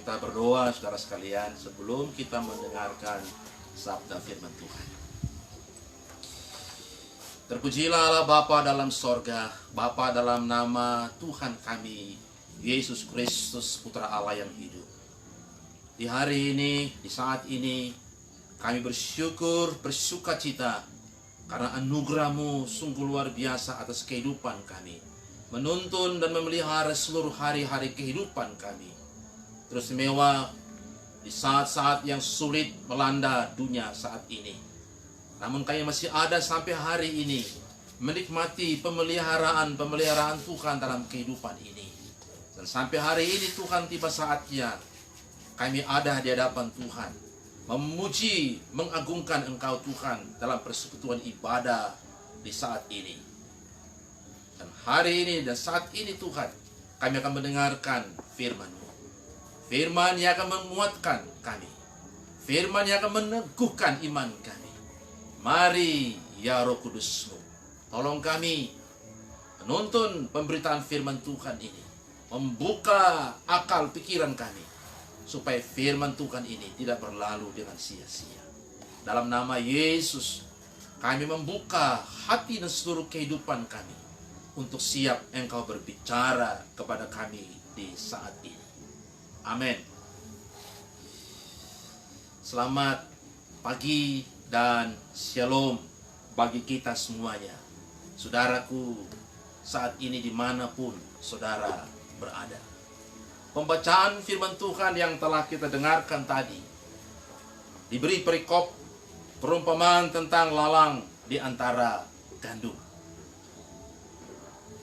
kita berdoa saudara sekalian sebelum kita mendengarkan sabda firman Tuhan. Terpujilah Allah Bapa dalam sorga, Bapa dalam nama Tuhan kami, Yesus Kristus Putra Allah yang hidup. Di hari ini, di saat ini, kami bersyukur, bersuka cita, karena anugerah-Mu sungguh luar biasa atas kehidupan kami. Menuntun dan memelihara seluruh hari-hari kehidupan kami. Terus mewah di saat-saat yang sulit melanda dunia saat ini. Namun kami masih ada sampai hari ini menikmati pemeliharaan Tuhan dalam kehidupan ini. Dan sampai hari ini Tuhan tiba saatnya kami ada di hadapan Tuhan, memuji, mengagungkan Engkau Tuhan dalam persekutuan ibadah di saat ini. Dan hari ini dan saat ini Tuhan, kami akan mendengarkan firman-Mu. Firman yang akan menguatkan kami. Firman yang akan meneguhkan iman kami. Mari ya Roh Kudus-Mu, tolong kami menuntun pemberitaan firman Tuhan ini, membuka akal pikiran kami, supaya firman Tuhan ini tidak berlalu dengan sia-sia. Dalam nama Yesus, kami membuka hati dan seluruh kehidupan kami untuk siap Engkau berbicara kepada kami di saat ini. Amin. Selamat pagi dan shalom bagi kita semuanya. Saudaraku, saat ini dimanapun saudara berada. Pembacaan firman Tuhan yang telah kita dengarkan tadi diberi perikop perumpamaan tentang lalang di antara gandum.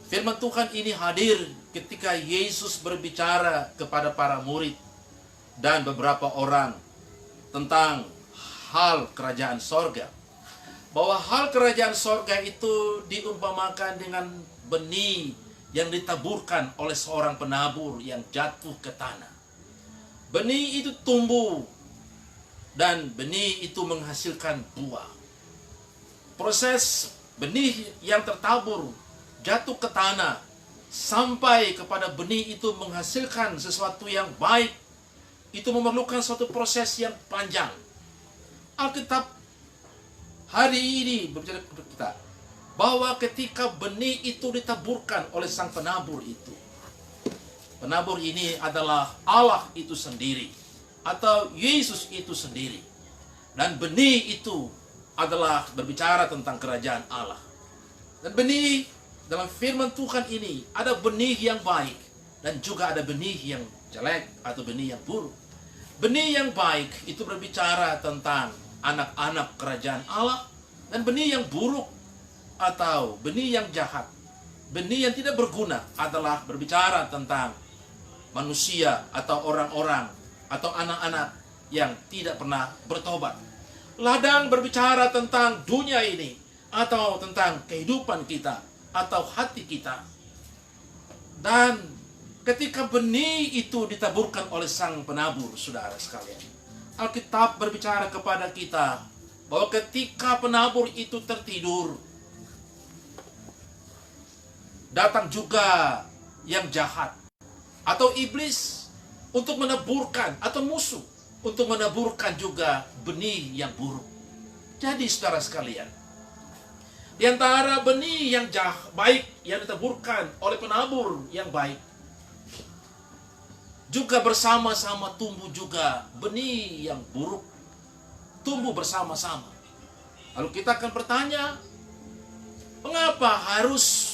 Firman Tuhan ini hadir ketika Yesus berbicara kepada para murid dan beberapa orang tentang hal kerajaan sorga. Bahwa hal kerajaan sorga itu diumpamakan dengan benih yang ditaburkan oleh seorang penabur yang jatuh ke tanah. Benih itu tumbuh dan benih itu menghasilkan buah. Proses benih yang tertabur jatuh ke tanah sampai kepada benih itu menghasilkan sesuatu yang baik, itu memerlukan suatu proses yang panjang. Alkitab hari ini berbicara kepada kita bahwa ketika benih itu ditaburkan oleh sang penabur itu, penabur ini adalah Allah itu sendiri atau Yesus itu sendiri, dan benih itu adalah berbicara tentang kerajaan Allah. Dan benih dalam firman Tuhan ini ada benih yang baik dan juga ada benih yang jelek atau benih yang buruk. Benih yang baik itu berbicara tentang anak-anak kerajaan Allah, dan benih yang buruk atau benih yang jahat, benih yang tidak berguna adalah berbicara tentang manusia atau orang-orang atau anak-anak yang tidak pernah bertobat. Ladang berbicara tentang dunia ini atau tentang kehidupan kita atau hati kita. Dan ketika benih itu ditaburkan oleh sang penabur, saudara sekalian, Alkitab berbicara kepada kita bahwa ketika penabur itu tertidur, datang juga yang jahat atau iblis untuk meneburkan, atau musuh untuk meneburkan juga benih yang buruk. Jadi saudara sekalian, di antara benih yang baik yang ditaburkan oleh penabur yang baik, juga bersama-sama tumbuh juga benih yang buruk, tumbuh bersama-sama. Lalu kita akan bertanya, mengapa harus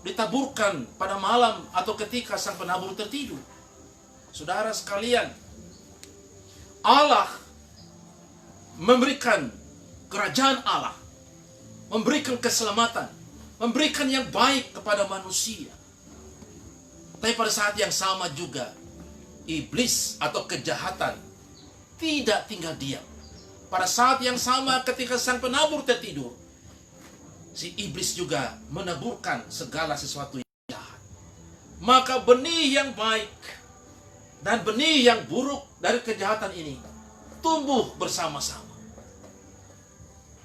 ditaburkan pada malam atau ketika sang penabur tertidur? Saudara sekalian, Allah memberikan kerajaan Allah, memberikan keselamatan, memberikan yang baik kepada manusia. Tapi pada saat yang sama juga, iblis atau kejahatan tidak tinggal diam. Pada saat yang sama ketika sang penabur tertidur, si iblis juga menaburkan segala sesuatu yang jahat. Maka benih yang baik dan benih yang buruk dari kejahatan ini tumbuh bersama-sama.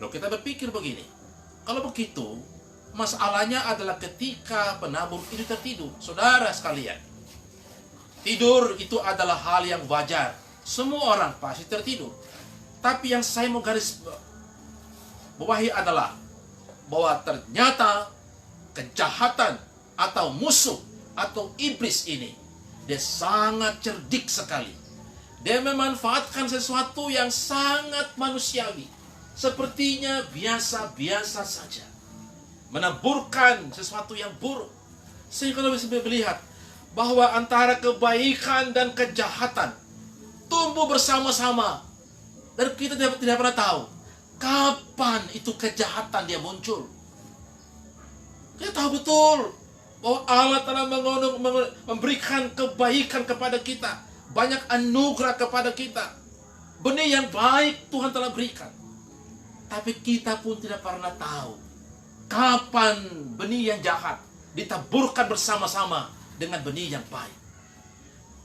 Lalu kita berpikir begini, kalau begitu masalahnya adalah ketika penabur itu tertidur. Saudara sekalian, Tidur itu adalah hal yang wajar. Semua orang pasti tertidur. Tapi yang saya mau garis bawahi adalah bahwa ternyata kejahatan atau musuh atau iblis ini, dia sangat cerdik sekali. Dia memanfaatkan sesuatu yang sangat manusiawi, sepertinya biasa-biasa saja, menaburkan sesuatu yang buruk. Sehingga kalau bisa melihat bahwa antara kebaikan dan kejahatan tumbuh bersama-sama, dan kita tidak pernah tahu kapan itu kejahatan dia muncul. Kita tahu betul bahwa Allah telah memberikan kebaikan kepada kita, banyak anugerah kepada kita, benih yang baik Tuhan telah berikan. Tapi kita pun tidak pernah tahu kapan benih yang jahat ditaburkan bersama-sama dengan benih yang baik.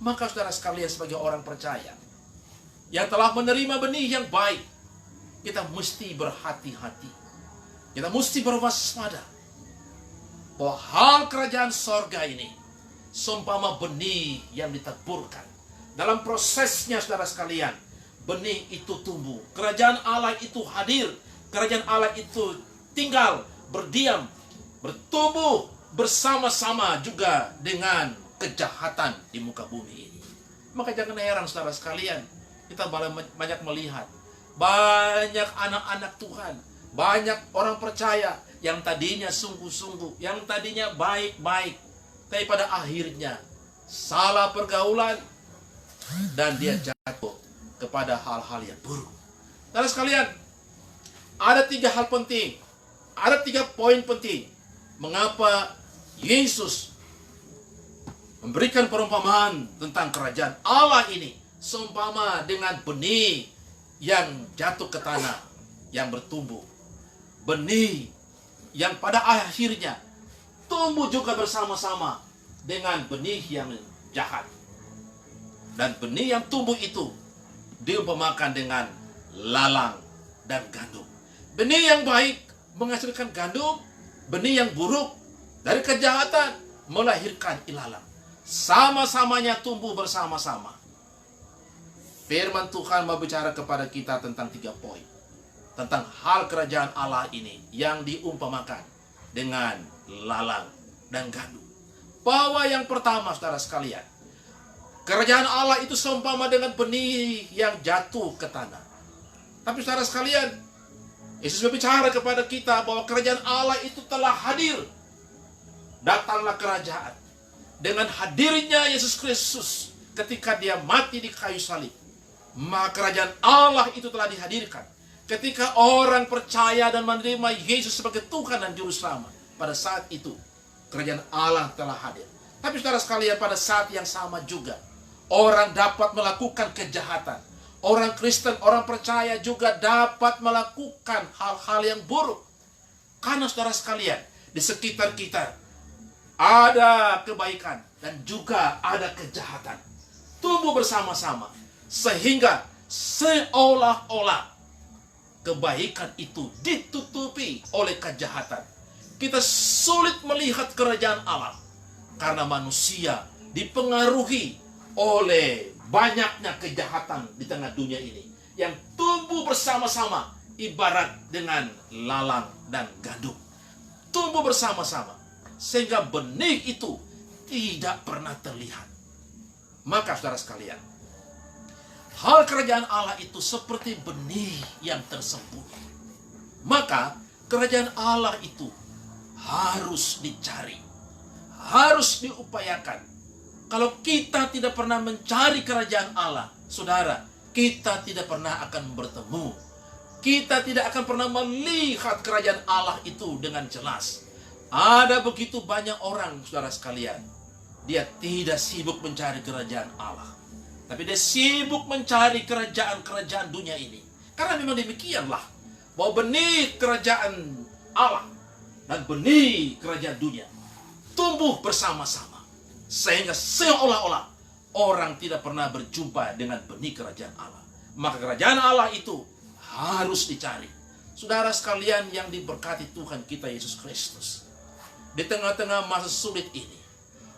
Maka saudara sekalian, sebagai orang percaya yang telah menerima benih yang baik, kita mesti berhati-hati. Kita mesti berwaspada bahwa hal kerajaan sorga ini seumpama benih yang ditaburkan. Dalam prosesnya saudara sekalian, benih itu tumbuh, kerajaan Allah itu hadir, kerajaan Allah itu tinggal, berdiam, bertumbuh bersama-sama juga dengan kejahatan di muka bumi ini. Maka jangan heran saudara sekalian, kita banyak melihat banyak anak-anak Tuhan, banyak orang percaya yang tadinya sungguh-sungguh, yang tadinya baik-baik, tapi pada akhirnya salah pergaulan dan dia jatuh kepada hal-hal yang buruk. Saudara sekalian, ada 3 hal penting, ada 3 poin penting mengapa Yesus memberikan perumpamaan tentang kerajaan Allah ini seumpama dengan benih yang jatuh ke tanah, yang bertumbuh. Benih yang pada akhirnya tumbuh juga bersama-sama dengan benih yang jahat. Dan benih yang tumbuh itu diumpamakan dengan lalang dan gandum. Benih yang baik menghasilkan gandum, benih yang buruk dari kejahatan melahirkan ilalang. Sama-samanya tumbuh bersama-sama. Firman Tuhan berbicara kepada kita tentang 3 poin. Tentang hal kerajaan Allah ini yang diumpamakan dengan lalang dan gandum. Bahwa yang pertama saudara sekalian, kerajaan Allah itu seumpama dengan benih yang jatuh ke tanah. Tapi saudara sekalian, Yesus berbicara kepada kita bahwa kerajaan Allah itu telah hadir. Datanglah kerajaan. Dengan hadirnya Yesus Kristus ketika dia mati di kayu salib, maka kerajaan Allah itu telah dihadirkan. Ketika orang percaya dan menerima Yesus sebagai Tuhan dan Juru Selamat, pada saat itu kerajaan Allah telah hadir. Tapi saudara sekalian, pada saat yang sama juga orang dapat melakukan kejahatan. Orang Kristen, orang percaya juga dapat melakukan hal-hal yang buruk. Karena saudara sekalian, di sekitar kita ada kebaikan dan juga ada kejahatan. Tumbuh bersama-sama. Sehingga seolah-olah kebaikan itu ditutupi oleh kejahatan. Kita sulit melihat kerajaan Allah karena manusia dipengaruhi oleh banyaknya kejahatan di tengah dunia ini yang tumbuh bersama-sama ibarat dengan lalang dan gandum. Tumbuh bersama-sama sehingga benih itu tidak pernah terlihat. Maka saudara sekalian, hal kerajaan Allah itu seperti benih yang tersembunyi. Maka kerajaan Allah itu harus dicari, harus diupayakan. Kalau kita tidak pernah mencari kerajaan Allah, saudara, kita tidak pernah akan bertemu. Kita tidak akan pernah melihat kerajaan Allah itu dengan jelas. Ada begitu banyak orang, saudara sekalian, dia tidak sibuk mencari kerajaan Allah, tapi dia sibuk mencari kerajaan-kerajaan dunia ini. Karena memang demikianlah, bahwa benih kerajaan Allah dan benih kerajaan dunia tumbuh bersama-sama. Sehingga seolah-olah orang tidak pernah berjumpa dengan benih kerajaan Allah. Maka kerajaan Allah itu harus dicari. Saudara sekalian yang diberkati Tuhan kita Yesus Kristus, di tengah-tengah masa sulit ini,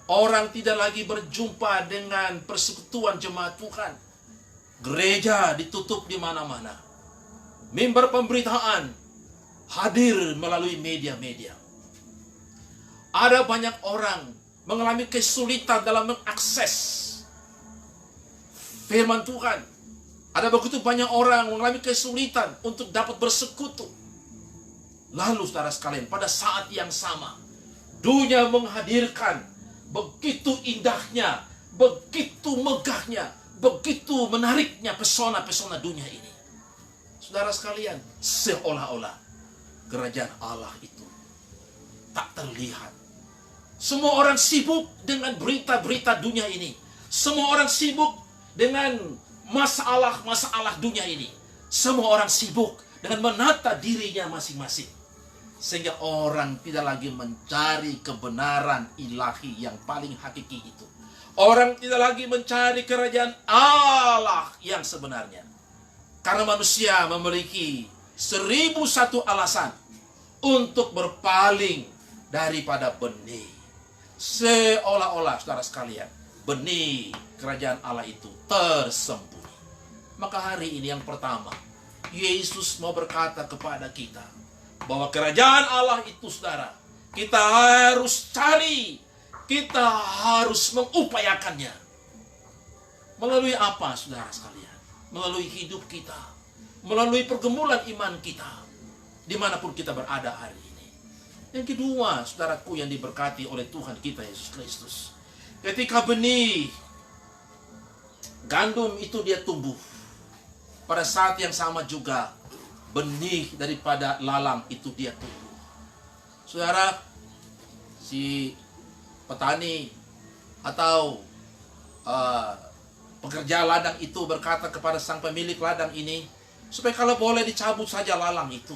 Orang tidak lagi berjumpa dengan persekutuan jemaat Tuhan. Gereja ditutup di mana-mana. Mimbar pemberitaan hadir melalui media-media. Ada banyak orang mengalami kesulitan dalam mengakses firman Tuhan. Ada begitu banyak orang mengalami kesulitan untuk dapat bersekutu. Lalu saudara sekalian, pada saat yang sama, dunia menghadirkan begitu indahnya, begitu megahnya, begitu menariknya pesona-pesona dunia ini. Saudara sekalian, seolah-olah kerajaan Allah itu tak terlihat. Semua orang sibuk dengan berita-berita dunia ini. Semua orang sibuk dengan masalah-masalah dunia ini. Semua orang sibuk dengan menata dirinya masing-masing. Sehingga orang tidak lagi mencari kebenaran ilahi yang paling hakiki itu. Orang tidak lagi mencari kerajaan Allah yang sebenarnya. Karena manusia memiliki 1001 alasan untuk berpaling daripada benih. Seolah-olah saudara sekalian, benih kerajaan Allah itu tersembunyi. Maka hari ini yang pertama, Yesus mau berkata kepada kita bahwa kerajaan Allah itu, saudara, kita harus cari, kita harus mengupayakannya. Melalui apa, saudara sekalian? Melalui hidup kita, melalui pergumulan iman kita, dimanapun kita berada hari ini. Yang kedua, saudaraku yang diberkati oleh Tuhan kita Yesus Kristus, ketika benih gandum itu dia tumbuh, pada saat yang sama juga benih daripada lalang itu dia tumbuh. Saudara, si petani atau pekerja ladang itu berkata kepada sang pemilik ladang ini, supaya kalau boleh dicabut saja lalang itu.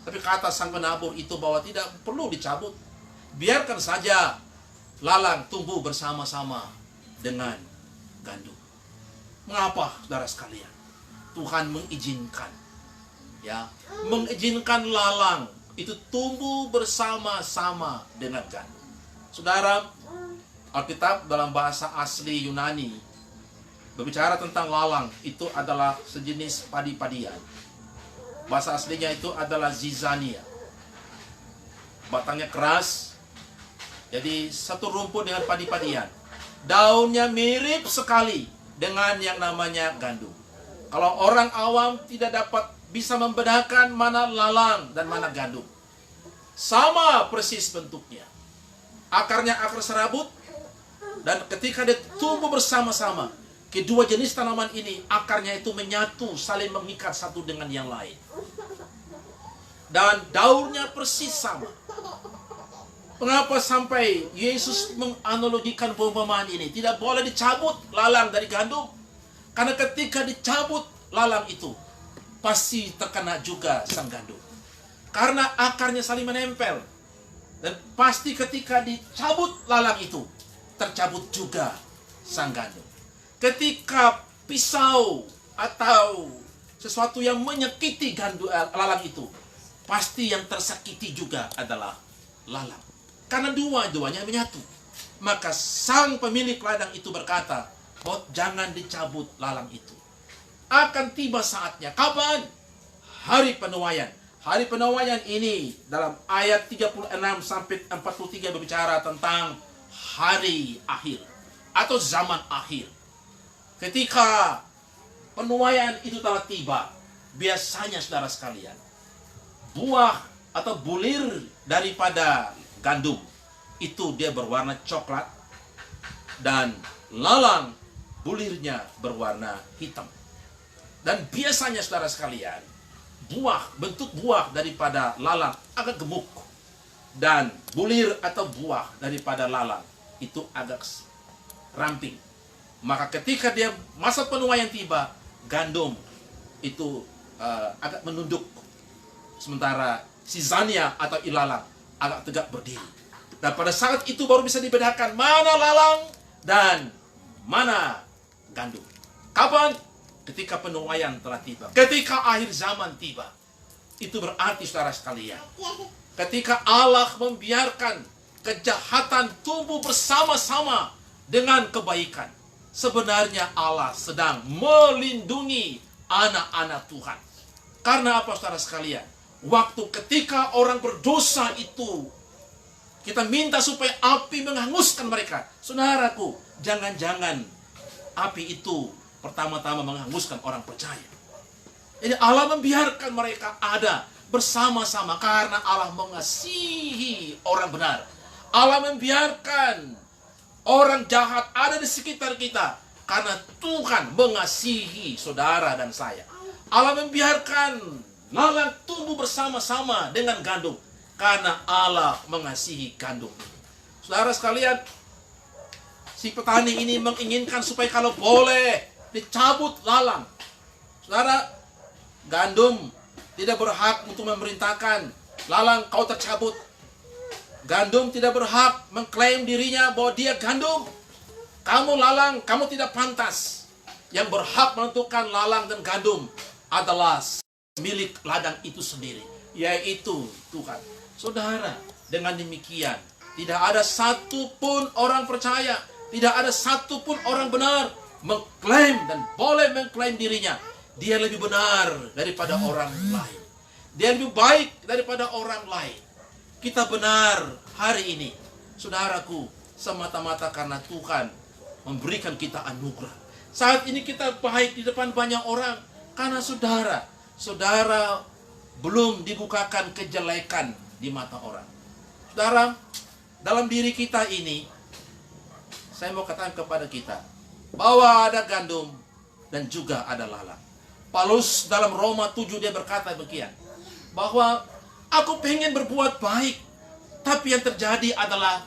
Tapi kata sang penabur itu bahwa tidak perlu dicabut. Biarkan saja lalang tumbuh bersama-sama dengan gandum. Mengapa, saudara sekalian? Tuhan mengizinkan, ya, mengizinkan lalang itu tumbuh bersama-sama dengan gandum. Saudara, Alkitab dalam bahasa asli Yunani berbicara tentang lalang itu adalah sejenis padi-padian. Bahasa aslinya itu adalah zizania. Batangnya keras, jadi satu rumput dengan padi-padian. Daunnya mirip sekali dengan yang namanya gandum. Kalau orang awam tidak dapat bisa membedakan mana lalang dan mana gandum. Sama persis bentuknya. Akarnya akar serabut, dan ketika dia tumbuh bersama-sama, kedua jenis tanaman ini akarnya itu menyatu, saling mengikat satu dengan yang lain. Dan daunnya persis sama. Mengapa sampai Yesus menganalogikan perumpamaan ini? Tidak boleh dicabut lalang dari gandum. Karena ketika dicabut lalang itu, pasti terkena juga sang gandum. Karena akarnya saling menempel. Dan pasti ketika dicabut lalang itu, tercabut juga sang gandum. Ketika pisau atau sesuatu yang menyakiti lalang itu, pasti yang tersakiti juga adalah lalang. Karena dua-duanya menyatu. Maka sang pemilik ladang itu berkata, bahwa jangan dicabut lalang itu. Akan tiba saatnya. Kapan? Hari penuaian. Hari penuaian ini dalam ayat 36 sampai 43 berbicara tentang hari akhir atau zaman akhir. Ketika penuaian itu telah tiba, biasanya saudara sekalian, buah atau bulir daripada gandum itu dia berwarna coklat, dan lalang bulirnya berwarna hitam. Dan biasanya saudara sekalian, bentuk buah daripada lalang agak gemuk, dan bulir atau buah daripada lalang itu agak ramping. Maka ketika dia masa penuaian tiba, gandum itu agak menunduk, sementara zizania atau ilalang agak tegak berdiri. Dan pada saat itu baru bisa dibedakan mana lalang dan mana gandum. Kapan? Ketika penuaian telah tiba. Ketika akhir zaman tiba. Itu berarti saudara sekalian, ketika Allah membiarkan kejahatan tumbuh bersama-sama dengan kebaikan. Sebenarnya Allah sedang melindungi anak-anak Tuhan. Karena apa, saudara sekalian? Waktu ketika orang berdosa itu, kita minta supaya api menghanguskan mereka. Saudaraku, jangan-jangan api itu pertama-tama menghanguskan orang percaya. Jadi Allah membiarkan mereka ada bersama-sama karena Allah mengasihi orang benar. Allah membiarkan orang jahat ada di sekitar kita karena Tuhan mengasihi saudara dan saya. Allah membiarkan lalang tumbuh bersama-sama dengan gandum karena Allah mengasihi gandum. Saudara sekalian, si petani ini menginginkan supaya kalau boleh dicabut lalang. Saudara, gandum tidak berhak untuk memerintahkan lalang kau tercabut. Gandum tidak berhak mengklaim dirinya bahwa dia gandum. Kamu lalang, kamu tidak pantas. Yang berhak menentukan lalang dan gandum adalah milik ladang itu sendiri, yaitu Tuhan. Saudara, dengan demikian tidak ada satupun orang percaya, tidak ada satupun orang benar mengklaim dan boleh mengklaim dirinya dia lebih benar daripada orang lain. Dia lebih baik daripada orang lain. Kita benar hari ini, saudaraku, semata-mata karena Tuhan memberikan kita anugerah. Saat ini kita baik di depan banyak orang karena saudara belum dibukakan kejelekan di mata orang. Saudara, dalam diri kita ini, saya mau katakan kepada kita bahwa ada gandum dan juga ada lalang. Paulus dalam Roma 7 dia berkata demikian, bahwa aku pengen berbuat baik, tapi yang terjadi adalah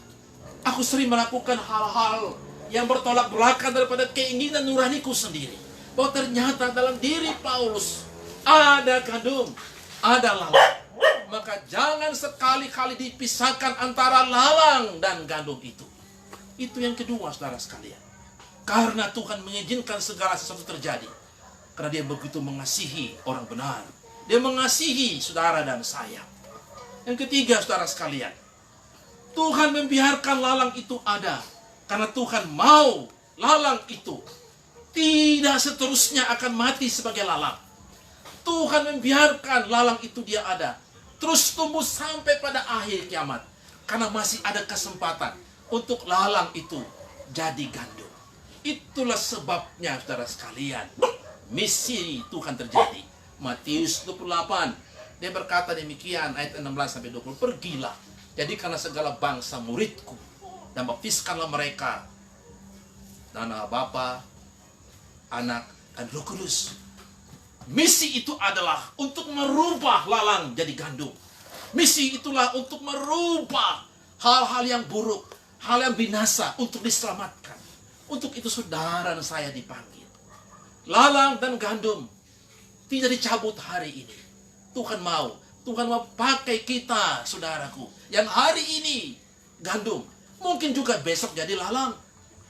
aku sering melakukan hal-hal yang bertolak belakang daripada keinginan nuraniku sendiri. Bahwa ternyata dalam diri Paulus ada gandum, ada lalang. Maka jangan sekali-kali dipisahkan antara lalang dan gandum itu. Itu yang kedua, saudara sekalian. Karena Tuhan mengizinkan segala sesuatu terjadi. Karena dia begitu mengasihi orang benar. Dia mengasihi saudara dan saya. Yang ketiga, saudara sekalian, Tuhan membiarkan lalang itu ada karena Tuhan mau lalang itu tidak seterusnya akan mati sebagai lalang. Tuhan membiarkan lalang itu dia ada, terus tumbuh sampai pada akhir kiamat. Karena masih ada kesempatan untuk lalang itu jadi gandum. Itulah sebabnya, saudara sekalian, misi Tuhan terjadi. Matius 28, dia berkata demikian, ayat 16-20, pergilah, jadikanlah segala bangsa muridku, dan baptiskanlah mereka dalam nama Bapa, Anak, dan Roh Kudus. Misi itu adalah untuk merubah lalang jadi gandum. Misi itulah untuk merubah hal-hal yang buruk, hal yang binasa untuk diselamatkan. Untuk itu saudara dan saya dipanggil. Lalang dan gandum tidak dicabut hari ini. Tuhan mau pakai kita, saudaraku, yang hari ini gandum, mungkin juga besok jadi lalang.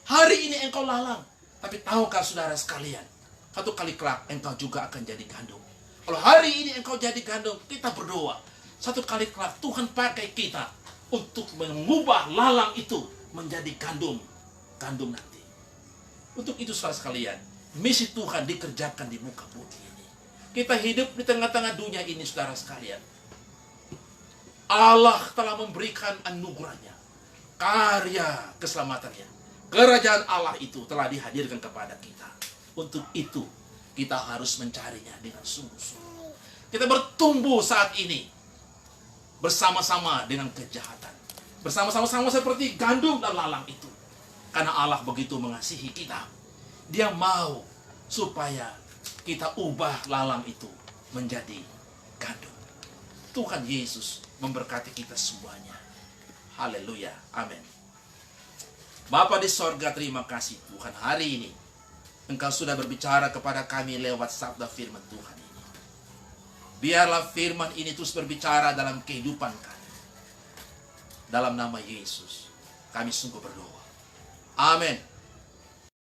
Hari ini engkau lalang, tapi tahukah saudara sekalian, satu kali kelak engkau juga akan jadi gandum. Kalau hari ini engkau jadi gandum, kita berdoa, satu kali kelak Tuhan pakai kita untuk mengubah lalang itu menjadi gandum nanti. Untuk itu, saudara sekalian, misi Tuhan dikerjakan di muka bumi ini. Kita hidup di tengah-tengah dunia ini, saudara sekalian. Allah telah memberikan anugerahnya, karya keselamatannya. Kerajaan Allah itu telah dihadirkan kepada kita. Untuk itu, kita harus mencarinya dengan sungguh-sungguh. Kita bertumbuh saat ini bersama-sama dengan kejahatan. Bersama-sama seperti gandum dan lalang itu. Karena Allah begitu mengasihi kita. Dia mau supaya kita ubah lalang itu menjadi gandum. Tuhan Yesus memberkati kita semuanya. Haleluya. Amin. Bapa di sorga, terima kasih Tuhan, hari ini Engkau sudah berbicara kepada kami lewat sabda firman Tuhan ini. Biarlah firman ini terus berbicara dalam kehidupan kami. Dalam nama Yesus kami sungguh berdoa. Amin.